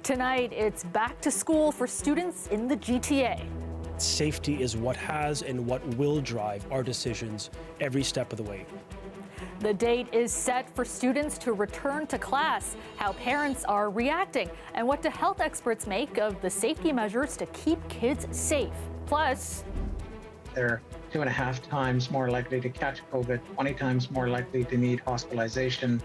Tonight, it's back to school for students in the GTA. Safety is what has and what will drive our decisions every step of the way. The date is set for students to return to class, how parents are reacting, and what do health experts make of the safety measures to keep kids safe. Plus, they're 2.5 times more likely to catch COVID, 20 times more likely to need hospitalization.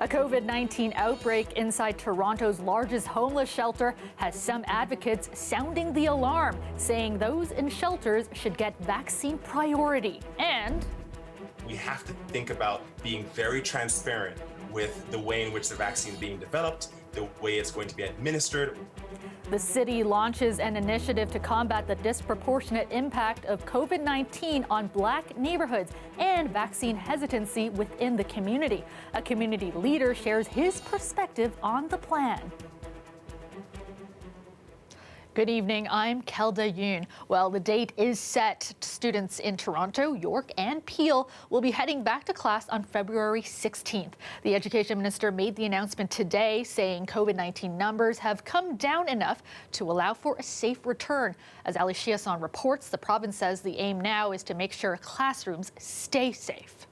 a COVID-19 outbreak inside Toronto's largest homeless shelter has some advocates sounding the alarm, saying those in shelters should get vaccine priority. And we have to think about being very transparent with the way in which the vaccine is being developed, the way it's going to be administered. The city launches an initiative to combat the disproportionate impact of COVID-19 on Black neighborhoods and vaccine hesitancy within the community. A community leader shares his perspective on the plan. Good evening, I'm Kelda Yoon. Well, the date is set. Students in Toronto, York, and Peel will be heading back to class on February 16th. The Education Minister made the announcement today, saying COVID-19 numbers have come down enough to allow for a safe return. As Ali Chiasson reports, the province says the aim now is to make sure classrooms stay safe.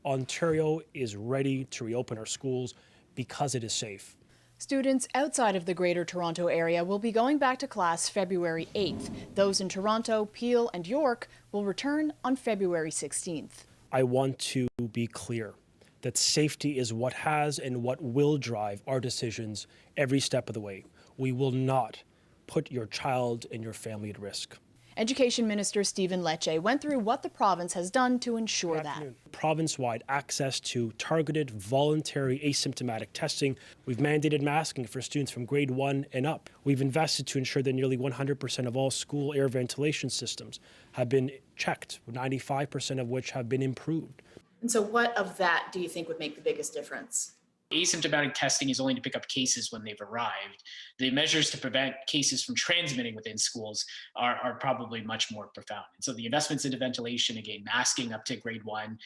Ontario is ready to reopen our schools because it is safe. Students outside of the Greater Toronto Area will be going back to class February 8th. Those in Toronto, Peel and York will return on February 16th. I want to be clear that safety is what has and what will drive our decisions every step of the way. We will not put your child and your family at risk. Education Minister Stephen Lecce went through what the province has done to ensure that. Province-wide access to targeted, voluntary, asymptomatic testing. We've mandated masking for students from grade 1 and up. We've invested to ensure that nearly 100% of all school air ventilation systems have been checked, 95% of which have been improved. And so what of that do you think would make the biggest difference? Asymptomatic testing is only to pick up cases when they've arrived. The measures to prevent cases from transmitting within schools are probably much more profound. And so the investments into ventilation, again, masking up to grade 1,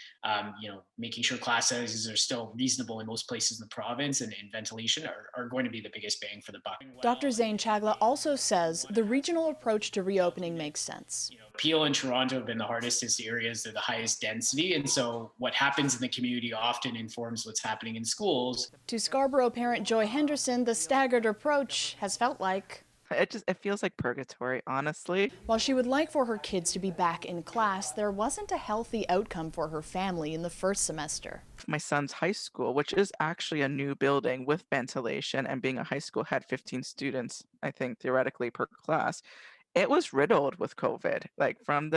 making sure class sizes are still reasonable in most places in the province, and ventilation are going to be the biggest bang for the buck. Dr. Zane Chagla also says the regional approach to reopening makes sense. Peel and Toronto have been the hardest areas, they're the highest density, and so what happens in the community often informs what's happening in schools. To Scarborough parent Joy Henderson, the staggered approach has felt like it feels like purgatory, honestly. While she would like for her kids to be back in class, there wasn't a healthy outcome for her family in the first semester. My son's high school, which is actually a new building with ventilation, and being a high school had 15 students, I think, theoretically per class. It was riddled with COVID. Like from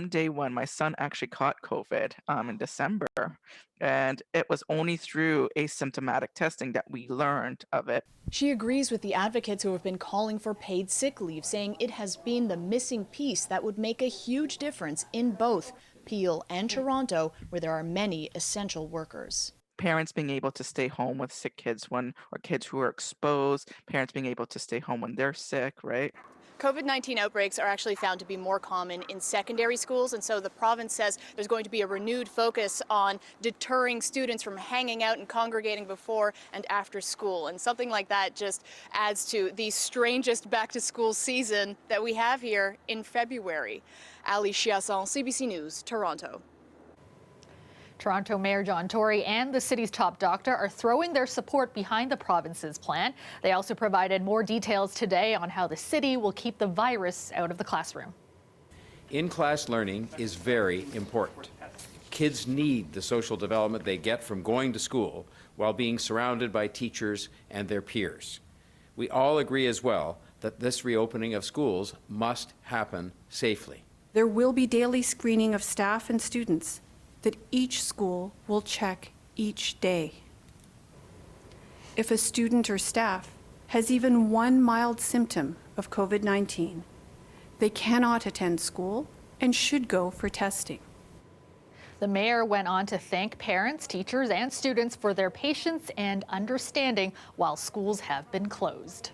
day one, my son actually caught COVID in December, and it was only through asymptomatic testing that we learned of it. She agrees with the advocates who have been calling for paid sick leave, saying it has been the missing piece that would make a huge difference in both Peel and Toronto, where there are many essential workers. Parents being able to stay home with sick kids or kids who are exposed, parents being able to stay home when they're sick, right? COVID-19 outbreaks are actually found to be more common in secondary schools, and so the province says there's going to be a renewed focus on deterring students from hanging out and congregating before and after school. And something like that just adds to the strangest back-to-school season that we have here in February. Ali Chiasson, CBC News, Toronto. Toronto Mayor John Tory and the city's top doctor are throwing their support behind the province's plan. They also provided more details today on how the city will keep the virus out of the classroom. In-class learning is very important. Kids need the social development they get from going to school while being surrounded by teachers and their peers. We all agree as well that this reopening of schools must happen safely. There will be daily screening of staff and students that each school will check each day. If a student or staff has even one mild symptom of COVID-19, they cannot attend school and should go for testing. The mayor went on to thank parents, teachers, and students for their patience and understanding while schools have been closed.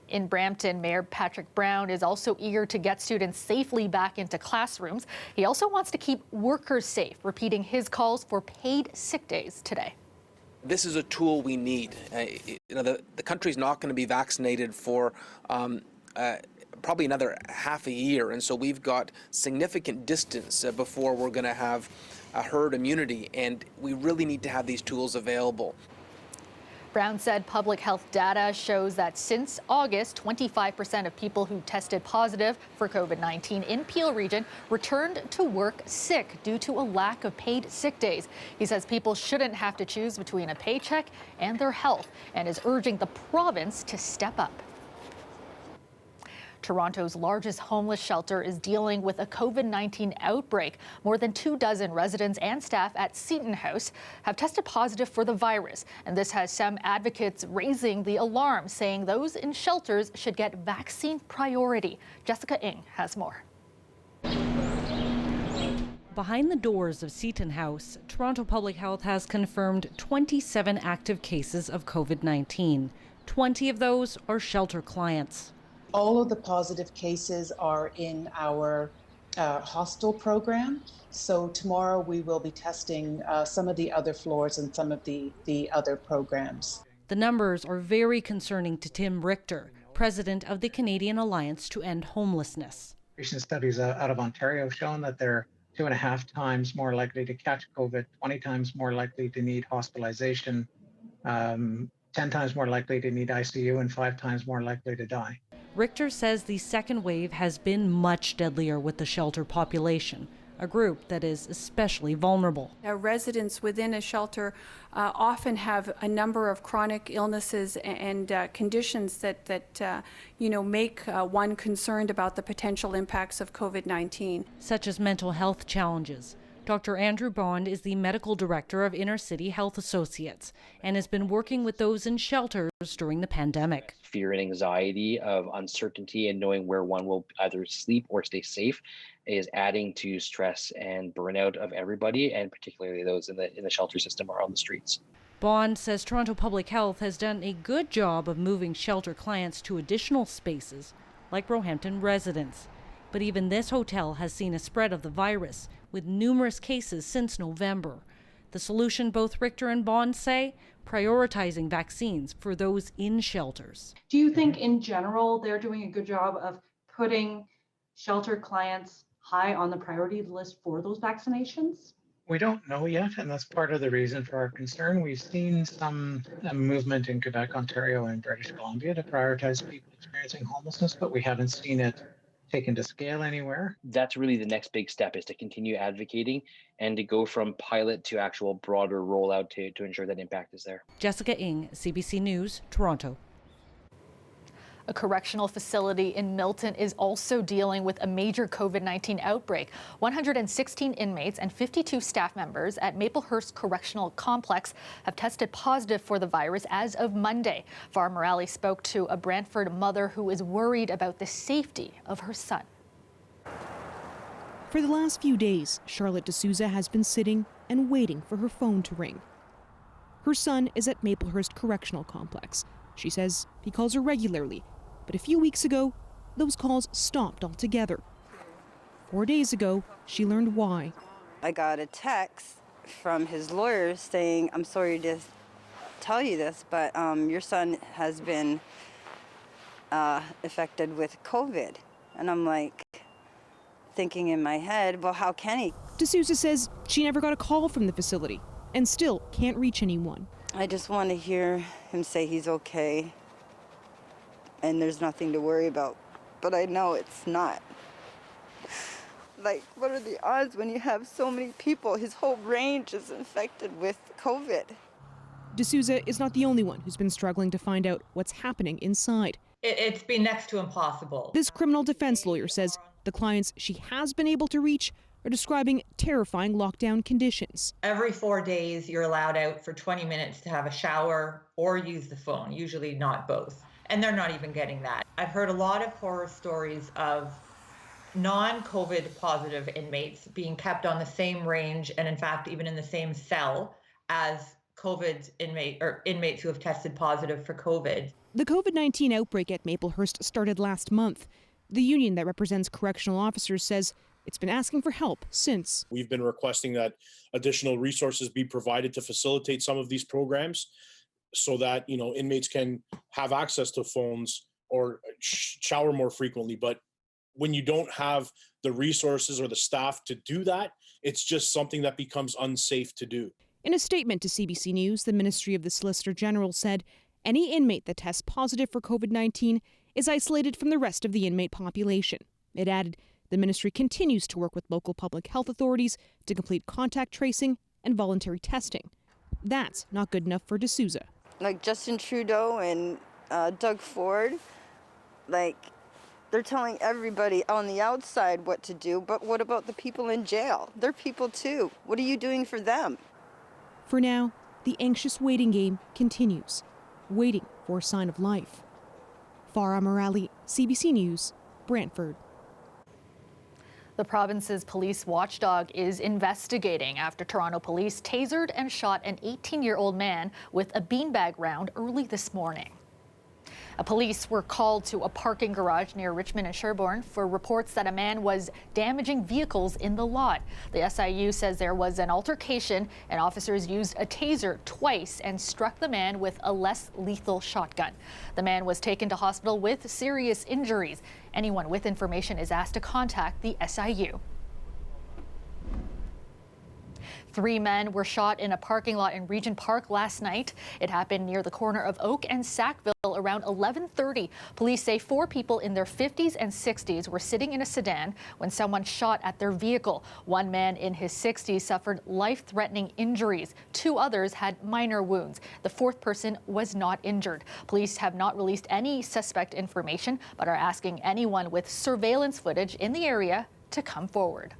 In Brampton, Mayor Patrick Brown is also eager to get students safely back into classrooms. He also wants to keep workers safe, repeating his calls for paid sick days today. This is a tool we need. The country's not going to be vaccinated for probably another half a year, and so we've got significant distance before we're going to have a herd immunity, and we really need to have these tools available. Brown said public health data shows that since August, 25% of people who tested positive for COVID-19 in Peel Region returned to work sick due to a lack of paid sick days. He says people shouldn't have to choose between a paycheck and their health, and is urging the province to step up. Toronto's largest homeless shelter is dealing with a COVID-19 outbreak. More than 24 residents and staff at Seton House have tested positive for the virus. And this has some advocates raising the alarm, saying those in shelters should get vaccine priority. Jessica Ng has more. Behind the doors of Seton House, Toronto Public Health has confirmed 27 active cases of COVID-19. 20 of those are shelter clients. All of the positive cases are in our hostel program. So tomorrow we will be testing some of the other floors and some of the other programs. The numbers are very concerning to Tim Richter, president of the Canadian Alliance to End Homelessness. Recent studies out of Ontario have shown that they're 2.5 times more likely to catch COVID, 20 times more likely to need hospitalization, 10 times more likely to need ICU, and 5 times more likely to die. Richter says the second wave has been much deadlier with the shelter population, a group that is especially vulnerable. Residents within a shelter often have a number of chronic illnesses and conditions that make one concerned about the potential impacts of COVID-19. Such as mental health challenges. Dr. Andrew Bond is the medical director of Inner City Health Associates and has been working with those in shelters during the pandemic. Fear and anxiety of uncertainty and knowing where one will either sleep or stay safe is adding to stress and burnout of everybody, and particularly those in the shelter system or on the streets. Bond says Toronto Public Health has done a good job of moving shelter clients to additional spaces, like Roehampton residents. But even this hotel has seen a spread of the virus, with numerous cases since November. The solution, both Richter and Bond say, prioritizing vaccines for those in shelters. Do you think in general they're doing a good job of putting shelter clients high on the priority list for those vaccinations? We don't know yet, and that's part of the reason for our concern. We've seen some movement in Quebec, Ontario, and British Columbia to prioritize people experiencing homelessness, but we haven't seen it taken to scale anywhere. That's really the next big step, is to continue advocating and to go from pilot to actual broader rollout to ensure that impact is there. Jessica Ng, CBC News, Toronto. A correctional facility in Milton is also dealing with a major COVID-19 outbreak. 116 inmates and 52 staff members at Maplehurst Correctional Complex have tested positive for the virus as of Monday. Var Morale spoke to a Brantford mother who is worried about the safety of her son. For the last few days, Charlotte D'Souza has been sitting and waiting for her phone to ring. Her son is at Maplehurst Correctional Complex. She says he calls her regularly, but a few weeks ago, those calls stopped altogether. 4 days ago, she learned why. I got a text from his lawyer saying, "I'm sorry to tell you this, but your son has been affected with COVID." And I'm like, thinking in my head, well, how can he? D'Souza says she never got a call from the facility and still can't reach anyone. I just want to hear him say he's okay and there's nothing to worry about, but I know it's not. Like, what are the odds when you have so many people? His whole range is infected with COVID. D'Souza is not the only one who's been struggling to find out what's happening inside. It's been next to impossible. This criminal defense lawyer says the clients she has been able to reach are describing terrifying lockdown conditions. Every 4 days, you're allowed out for 20 minutes to have a shower or use the phone, usually not both. And they're not even getting that. I've heard a lot of horror stories of non-COVID positive inmates being kept on the same range and in fact even in the same cell as COVID inmates who have tested positive for COVID. The COVID-19 outbreak at Maplehurst started last month. The union that represents correctional officers says It's been asking for help since. We've been requesting that additional resources be provided to facilitate some of these programs so that, inmates can have access to phones or shower more frequently. But when you don't have the resources or the staff to do that, it's just something that becomes unsafe to do. In a statement to CBC News, the Ministry of the Solicitor General said any inmate that tests positive for COVID-19 is isolated from the rest of the inmate population. It added the ministry continues to work with local public health authorities to complete contact tracing and voluntary testing. That's not good enough for D'Souza. Like Justin Trudeau and Doug Ford, they're telling everybody on the outside what to do, but what about the people in jail? They're people too. What are you doing for them? For now, the anxious waiting game continues, waiting for a sign of life. Farah Morali, CBC News, Brantford. The province's police watchdog is investigating after Toronto police tasered and shot an 18-year-old man with a beanbag round early this morning. Police were called to a parking garage near Richmond and Sherbourne for reports that a man was damaging vehicles in the lot. The SIU says there was an altercation and officers used a taser twice and struck the man with a less lethal shotgun. The man was taken to hospital with serious injuries. Anyone with information is asked to contact the SIU. 3 men were shot in a parking lot in Regent Park last night. It happened near the corner of Oak and Sackville around 11:30. Police say 4 people in their 50s and 60s were sitting in a sedan when someone shot at their vehicle. 1 man in his 60s suffered life-threatening injuries. 2 others had minor wounds. The 4th person was not injured. Police have not released any suspect information, but are asking anyone with surveillance footage in the area to come forward.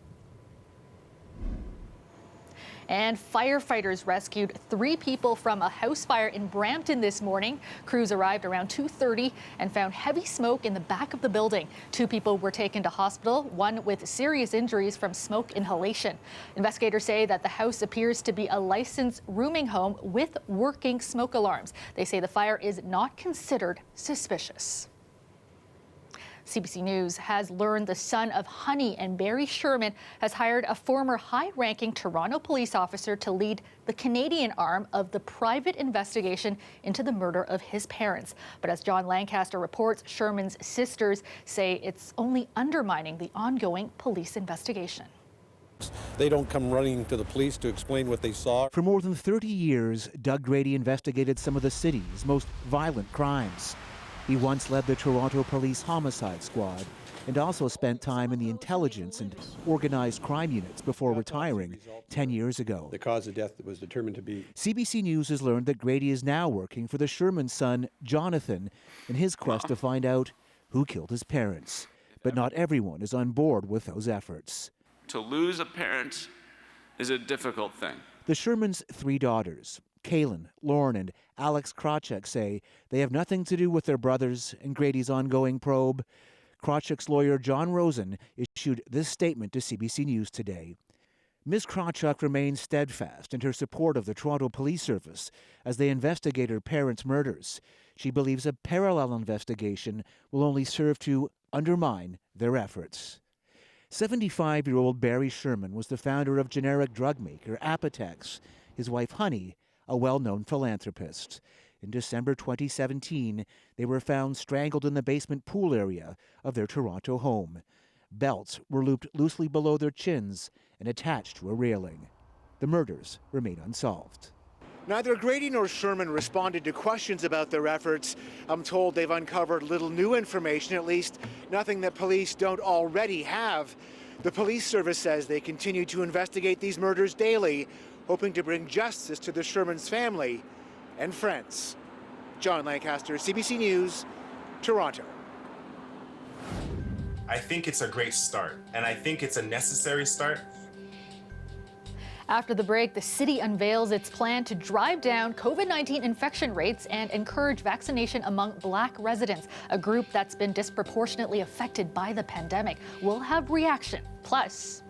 And firefighters rescued 3 people from a house fire in Brampton this morning. Crews arrived around 2:30 and found heavy smoke in the back of the building. 2 people were taken to hospital, 1 with serious injuries from smoke inhalation. Investigators say that the house appears to be a licensed rooming home with working smoke alarms. They say the fire is not considered suspicious. CBC News has learned the son of Honey and Barry Sherman has hired a former high-ranking Toronto police officer to lead the Canadian arm of the private investigation into the murder of his parents. But as John Lancaster reports, Sherman's sisters say it's only undermining the ongoing police investigation. They don't come running to the police to explain what they saw. For more than 30 years, Doug Grady investigated some of the city's most violent crimes. He once led the Toronto Police Homicide Squad and also spent time in the intelligence and organized crime units before retiring 10 years ago. The cause of death was determined to be. CBC News has learned that Grady is now working for the Sherman son, Jonathan, in his quest to find out who killed his parents. But not everyone is on board with those efforts. To lose a parent is a difficult thing. The Shermans' 3 daughters, Kaylin, Lauren, and Alex Krawczyk, say they have nothing to do with their brothers and Grady's ongoing probe. Krawczyk's lawyer, John Rosen, issued this statement to CBC News today. Ms. Krawczyk remains steadfast in her support of the Toronto Police Service as they investigate her parents' murders. She believes a parallel investigation will only serve to undermine their efforts. 75-year-old Barry Sherman was the founder of generic drug maker Apotex. His wife, Honey, a well-known philanthropist. In December 2017, they were found strangled in the basement pool area of their Toronto home. Belts were looped loosely below their chins and attached to a railing. The murders remain unsolved. Neither Grady nor Sherman responded to questions about their efforts. I'm told they've uncovered little new information, at least nothing that police don't already have. The police service says they continue to investigate these murders daily, hoping to bring justice to the Sherman's family and friends. John Lancaster, CBC News, Toronto. I think it's a great start, and I think it's a necessary start. After the break, the city unveils its plan to drive down COVID-19 infection rates and encourage vaccination among Black residents, a group that's been disproportionately affected by the pandemic. We'll have reaction. Plus,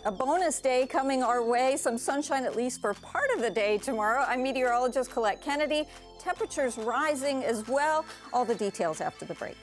a bonus day coming our way. Some sunshine at least for part of the day tomorrow. I'm meteorologist Colette Kennedy. Temperatures rising as well. All the details after the break.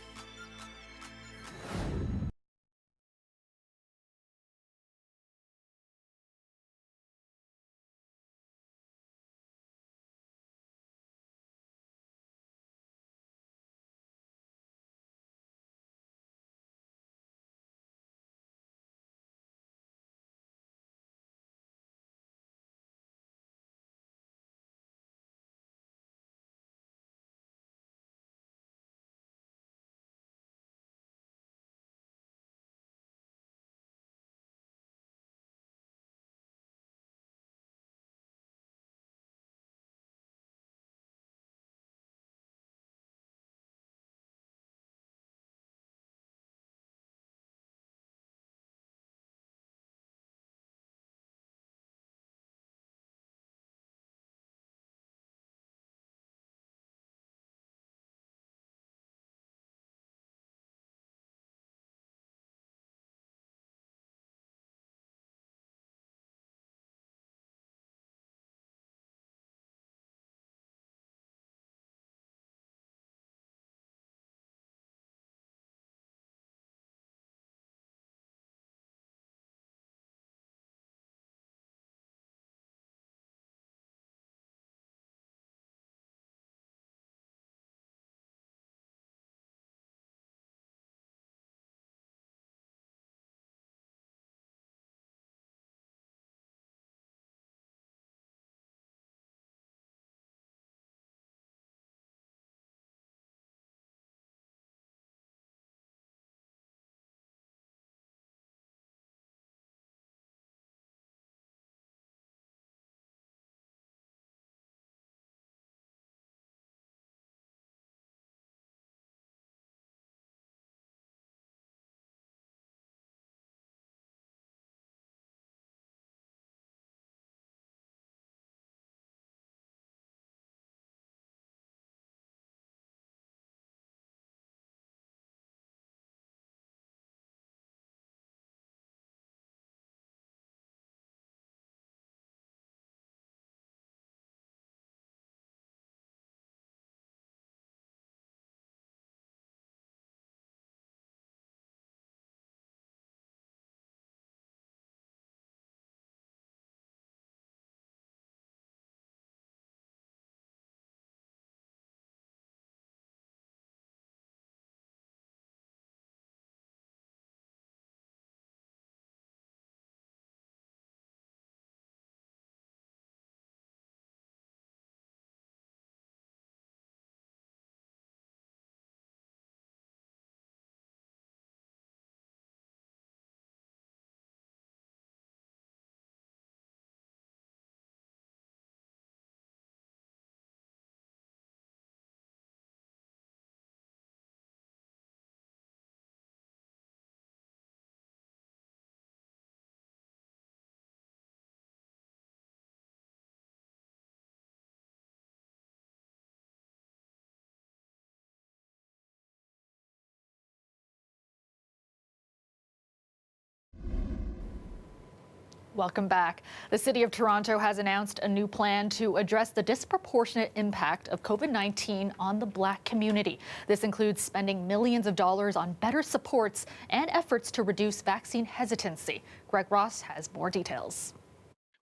Welcome back. The City of Toronto has announced a new plan to address the disproportionate impact of COVID-19 on the Black community. This includes spending millions of dollars on better supports and efforts to reduce vaccine hesitancy. Greg Ross has more details.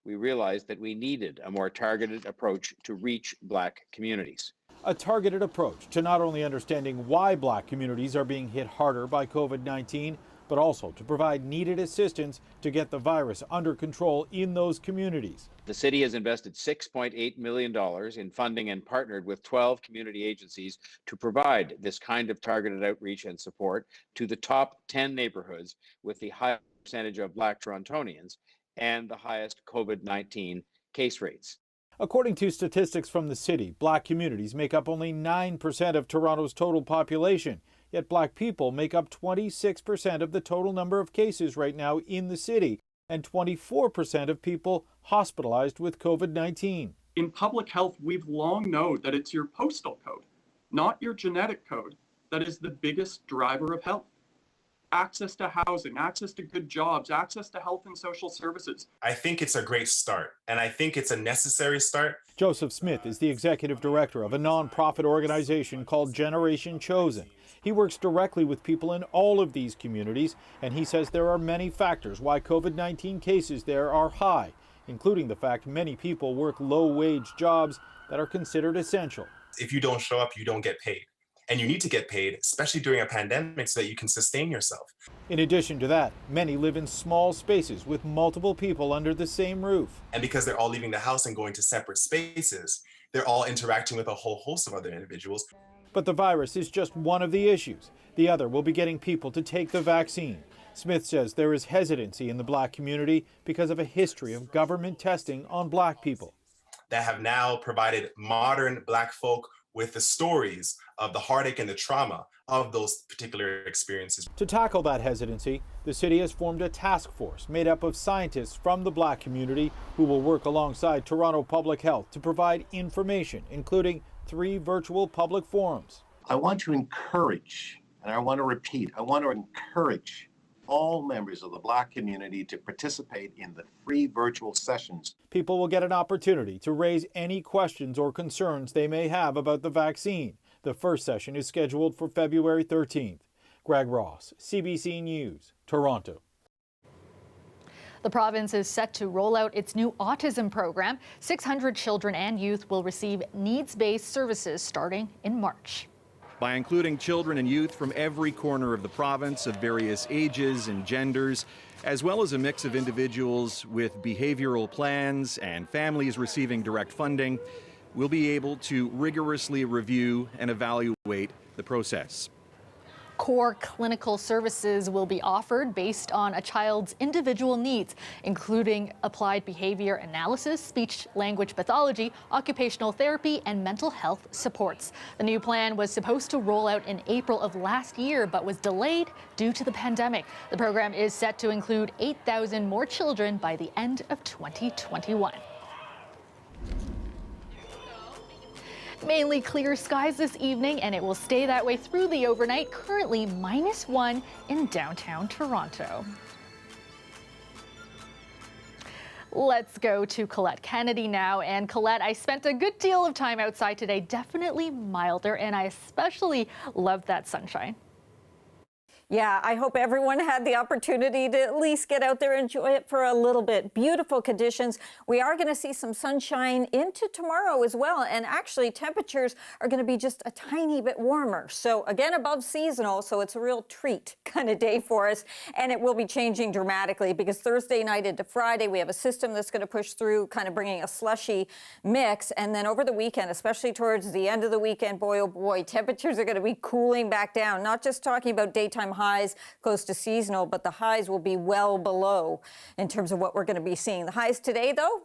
We realized that we needed a more targeted approach to reach Black communities. A targeted approach to not only understanding why Black communities are being hit harder by COVID-19, but also to provide needed assistance to get the virus under control in those communities. The city has invested $6.8 million in funding and partnered with 12 community agencies to provide this kind of targeted outreach and support to the top 10 neighborhoods with the highest percentage of Black Torontonians and the highest COVID-19 case rates. According to statistics from the city, Black communities make up only 9% of Toronto's total population. Yet Black people make up 26% of the total number of cases right now in the city and 24% of people hospitalized with COVID-19. In public health, we've long known that it's your postal code, not your genetic code, that is the biggest driver of health. Access to housing, access to good jobs, access to health and social services. I think it's a great start, and I think it's a necessary start. Joseph Smith is the executive director of a nonprofit organization called Generation Chosen. He works directly with people in all of these communities, and he says there are many factors why COVID-19 cases there are high, including the fact many people work low-wage jobs that are considered essential. If you don't show up, you don't get paid. And you need to get paid, especially during a pandemic, so that you can sustain yourself. In addition to that, many live in small spaces with multiple people under the same roof. And because they're all leaving the house and going to separate spaces, they're all interacting with a whole host of other individuals. But the virus is just one of the issues. The other will be getting people to take the vaccine. Smith says there is hesitancy in the Black community because of a history of government testing on Black people. That have now provided modern Black folk with the stories of the heartache and the trauma of those particular experiences. To tackle that hesitancy, the city has formed a task force made up of scientists from the Black community who will work alongside Toronto Public Health to provide information, including 3 virtual public forums. I want to encourage, and I want to repeat, I want to encourage all members of the Black community to participate in the free virtual sessions. People will get an opportunity to raise any questions or concerns they may have about the vaccine. The first session is scheduled for February 13th. Greg Ross, CBC News, Toronto. The province is set to roll out its new autism program. 600 children and youth will receive needs-based services starting in March. By including children and youth from every corner of the province of various ages and genders, as well as a mix of individuals with behavioral plans and families receiving direct funding, we'll be able to rigorously review and evaluate the process. Core clinical services will be offered based on a child's individual needs, including applied behavior analysis, speech-language pathology, occupational therapy, and mental health supports. The new plan was supposed to roll out in April of last year, but was delayed due to the pandemic. The program is set to include 8,000 more children by the end of 2021. Mainly clear skies this evening, and it will stay that way through the overnight. Currently -1 in downtown Toronto. Let's go to Colette Kennedy now. And Colette, I spent a good deal of time outside today, definitely milder, and I especially loved that sunshine. Yeah, I hope everyone had the opportunity to at least get out there and enjoy it for a little bit. Beautiful conditions. We are going to see some sunshine into tomorrow as well. And actually, temperatures are going to be just a tiny bit warmer. So again, above seasonal. So it's a real treat kind of day for us. And it will be changing dramatically because Thursday night into Friday, we have a system that's going to push through, kind of bringing a slushy mix. And then over the weekend, especially towards the end of the weekend, boy, oh boy, temperatures are going to be cooling back down. Not just talking about daytime highs close to seasonal, but the highs will be well below in terms of what we're going to be seeing. The highs today, though,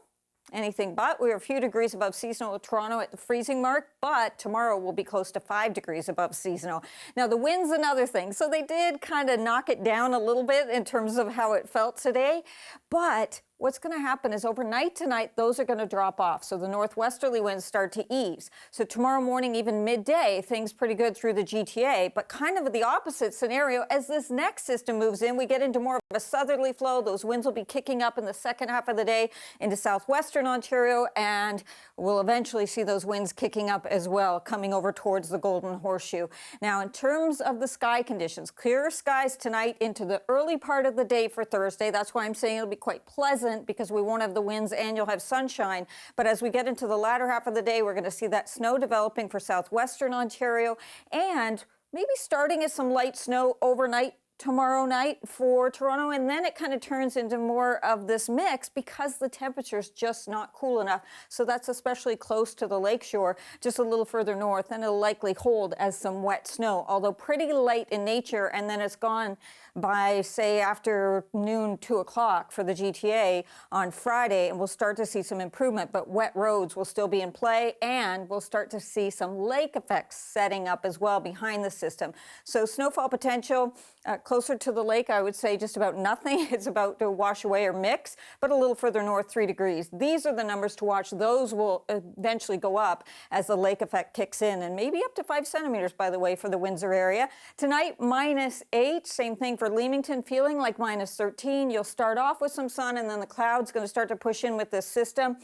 anything but. We're a few degrees above seasonal at Toronto at the freezing mark, but tomorrow will be close to 5 degrees above seasonal. Now, the wind's another thing. So they did kind of knock it down a little bit in terms of how it felt today, but what's going to happen is overnight tonight, those are going to drop off. So the northwesterly winds start to ease. So tomorrow morning, even midday, things pretty good through the GTA, but kind of the opposite scenario as this next system moves in. We get into more of a southerly flow. Those winds will be kicking up in the second half of the day into southwestern Ontario, and we'll eventually see those winds kicking up as well, coming over towards the Golden Horseshoe. Now, in terms of the sky conditions, clearer skies tonight into the early part of the day for Thursday. That's why I'm saying it'll be quite pleasant, because we won't have the winds and you'll have sunshine. But as we get into the latter half of the day, we're going to see that snow developing for southwestern Ontario, and maybe starting as some light snow overnight tomorrow night for Toronto, and then it kind of turns into more of this mix because the temperature's just not cool enough. So that's especially close to the lakeshore, just a little further north, and it'll likely hold as some wet snow, although pretty light in nature, and then it's gone by, say, afternoon 2 o'clock for the GTA on Friday, and we'll start to see some improvement, but wet roads will still be in play, and we'll start to see some lake effects setting up as well behind the system. So snowfall potential closer to the lake, I would say just about nothing. It's about to wash away or mix, but a little further north, 3 degrees. These are the numbers to watch. Those will eventually go up as the lake effect kicks in, and maybe up to 5 centimeters, by the way, for the Windsor area. Tonight, -8, same thing for Leamington, feeling like -13. You'll start off with some sun, and then the clouds going to start to push in with this system.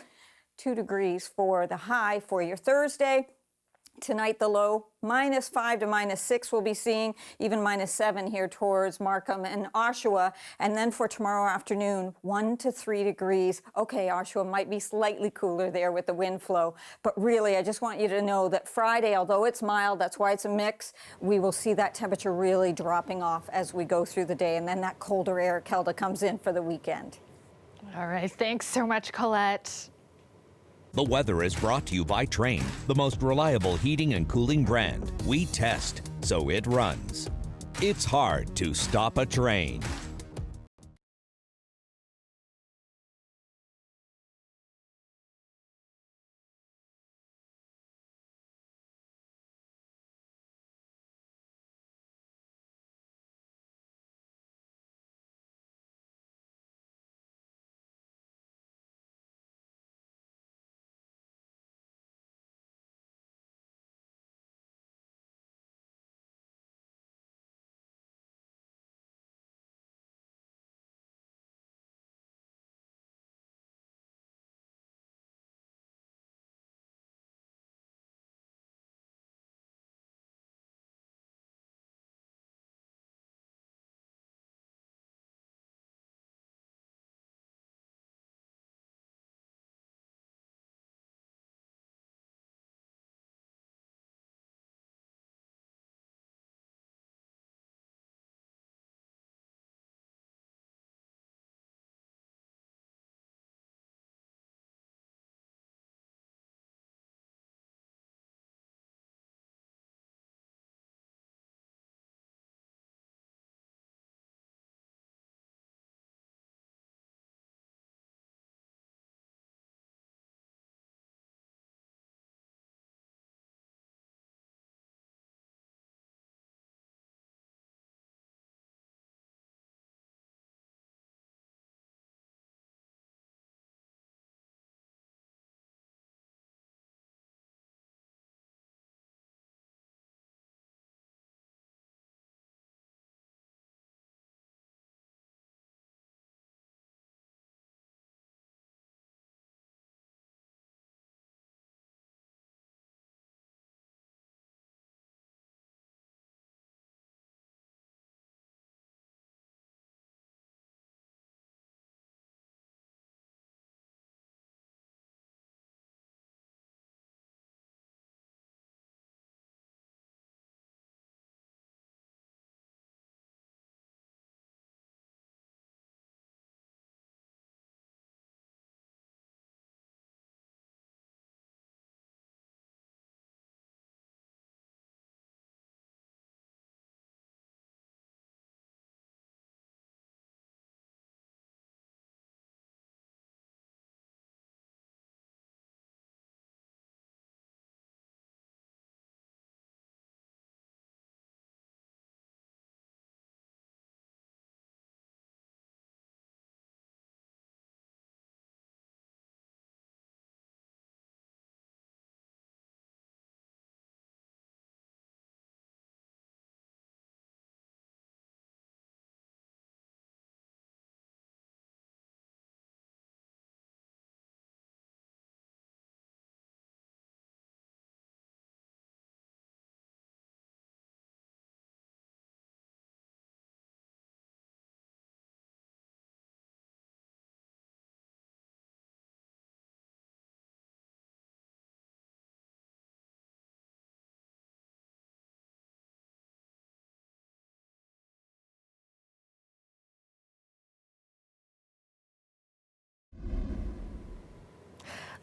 2 degrees for the high for your Thursday. Tonight, the low, -5 to -6 we'll be seeing, even -7 here towards Markham and Oshawa. And then for tomorrow afternoon, 1 to 3 degrees. Okay, Oshawa might be slightly cooler there with the wind flow. But really, I just want you to know that Friday, although it's mild, that's why it's a mix, we will see that temperature really dropping off as we go through the day. And then that colder air, Kelda, comes in for the weekend. All right, thanks so much, Colette. The weather is brought to you by Trane, the most reliable heating and cooling brand. We test, so it runs. It's hard to stop a train.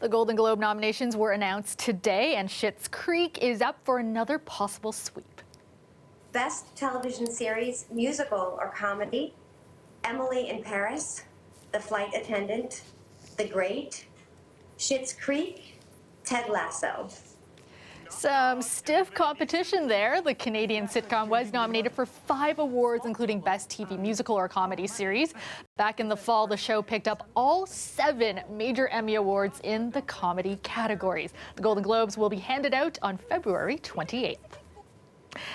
The Golden Globe nominations were announced today, and Schitt's Creek is up for another possible sweep. Best Television Series, Musical or Comedy, Emily in Paris, The Flight Attendant, The Great, Schitt's Creek, Ted Lasso. Some stiff competition there. The Canadian sitcom was nominated for 5 awards, including Best TV Musical or Comedy Series. Back in the fall, the show picked up all 7 major Emmy Awards in the comedy categories. The Golden Globes will be handed out on February 28th.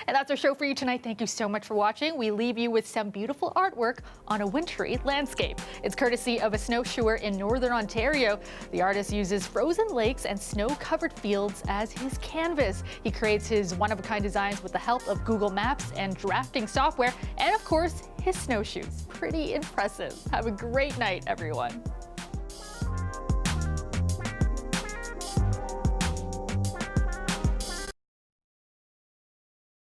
And that's our show for you tonight. Thank you so much for watching. We leave you with some beautiful artwork on a wintry landscape. It's courtesy of a snowshoer in Northern Ontario. The artist uses frozen lakes and snow-covered fields as his canvas. He creates his one-of-a-kind designs with the help of Google Maps and drafting software, and of course, his snowshoes. Pretty impressive. Have a great night, everyone.